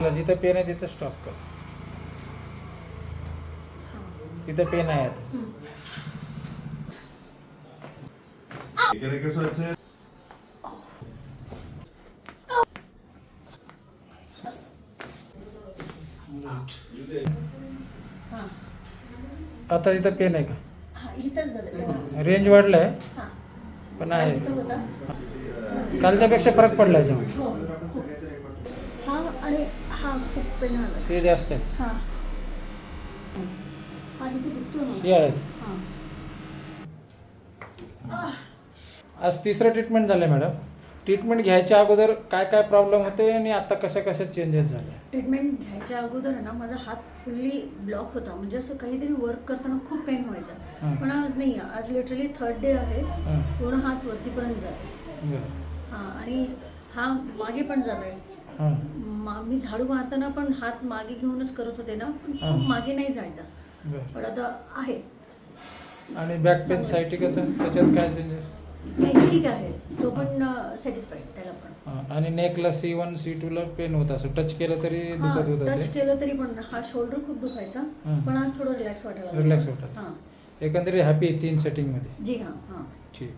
जिथं पेन आहे तिथं स्टॉप कर. तिथं पेन आहे आता. आता तिथं पेन आहे का? रेंज वाढलाय पण आहे. कालच्यापेक्षा फरक पडला याच्यामध्ये. ते जास्त आहे. हे आहे. आज तिसरं ट्रीटमेंट झालं मॅडम. ट्रीटमेंट घ्यायच्या अगोदर काय काय प्रॉब्लेम होते आणि आता कशा कशा चेंजेस झाले? ट्रीटमेंट घ्यायच्या अगोदर ना माझा हात फुल्ली ब्लॉक होता, म्हणजे असं काहीतरी वर्क करताना खूप पेन व्हायचा. पण आज नाही, आज लिटरली 3rd डे आहे. पूर्ण हात वरतीपर्यंत जातो. आणि हा मागे पण जात आहे. मी झाडू मारताना पण हात मागे घेऊनच करत होते ना, पण खूप मागे नाही जायचा. पण आता आहे. आणि बॅक पेन सायटिकाचा त्याच्यात काय चेंजेस? नाही, ठीक आहे, तो पण सॅटिस्फाईड त्याला पण. आणि नेकला C1 C2 ला पेन होत असं टच केलं तरी दुखत होतं? टच केलं तरी पण हा शोल्डर खूप दुखायचा, पण आज थोडं रिलॅक्स वाटायला. रिलॅक्स वाटत. एकंदरीत हॅपी 3 सेटिंग मध्ये? जी हां. ठीक.